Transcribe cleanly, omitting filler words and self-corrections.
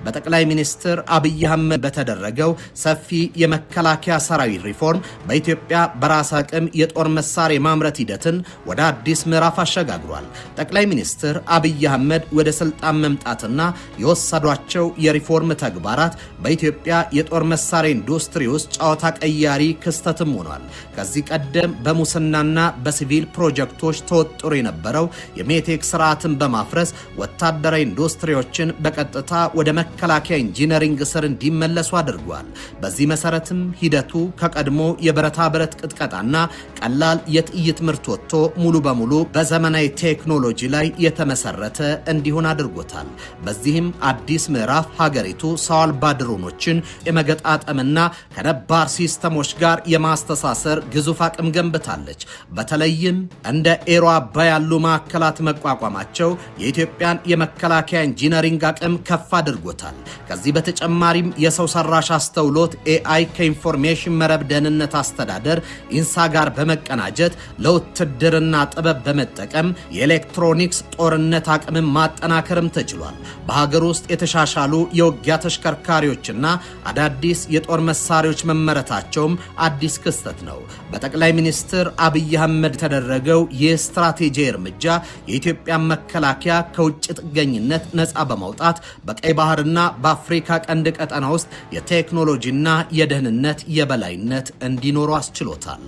በጠቅላይ ሚኒስትር አብይ አህመድ በተደረገው ሰፊ የመከላከያ ሰራዊት ሪፎርም በኢትዮጵያ በራስ አቅም የጦር መሳሪያ ማምረት ሂደትን ወደ አዲስ ምዕራፍ አሸጋግሯል። ጠቅላይ ሚኒስትር አብይ አህመድ ወደ ስልጣን መምጣትና የወሰዷቸው የሪፎርም ተግባራት በኢትዮጵያ የጦር መሳሪያ ኢንዱስትሪ ውስጥ ጨዋታ ቀያሪ ክስተትም ሆኗል። ከዚህ ቀደም በሙስናና በሲቪል ፕሮጀክቶች ተወጥሮ የነበረው የሜቴክ ስርዓትን በማፍረስ ወታደራዊ ኢንዱስትሪዎችን በቀጥታ ወደ መከላከያ ኢንጂነሪንግ ስር እንዲመለሱ አድርጓል። በዚህ መሰረትም ሂደቱ ከቀድሞ የብረታ ብረት ቅጥቀጣና ቀላል የጥይት ምርት ወጥቶ ሙሉ በሙሉ በዘመናዊ ቴክኖሎጂ ላይ የተመሰረተ እንዲሆን አድርጎታል። በዚህም አዲስ ምዕራፍ ሀገሪቱ ሰው አልባ ድሮኖችን የመገጣጠምና ከነባር ሲስተሞች ጋር የማስተሳሰር ግዙፍ አቅም ገንብታለች። በተለይም እንደ ኤሮ አባይ ያሉ ማዕከላት መቋቋማቸው የኢትዮጵያን የመከላከያ ኢንጂነሪንግ አቅም ከፍ አድርጎታል። ከዚህ በተጨማሪም የሰው ሰራሽ አስተውሎት AI ከኢንፎርሜሽን መረብ ደህንነት አስተዳደር ኢንሳ ጋር በመቀናጀት ለውትድርና ጥበብ በመጠቀም የኤሌክትሮኒክስ ጦርነት አቅምን ማጠናከርም ተችሏል። በሀገር ውስጥ የተሻሻሉ የውጊያ ተሽከርካሪዎችና አዳዲስ የጦር መሳሪያዎች መመረታቸውም አዲስ ክስተት ነው። በጠቅላይ ሚኒስትር አብይ አህመድ ተደረገው የስትራቴጂ እርምጃ የኢትዮጵያ መከላከያ ከውጭ ጥገኝነት ነፃ በማውጣት በቀይ ባህርና በአፍሪካ ቀንድ ቀጠና ውስጥ የቴክኖሎጂና የደህንነት የበላይነት እንዲኖሩ አስችሎታል።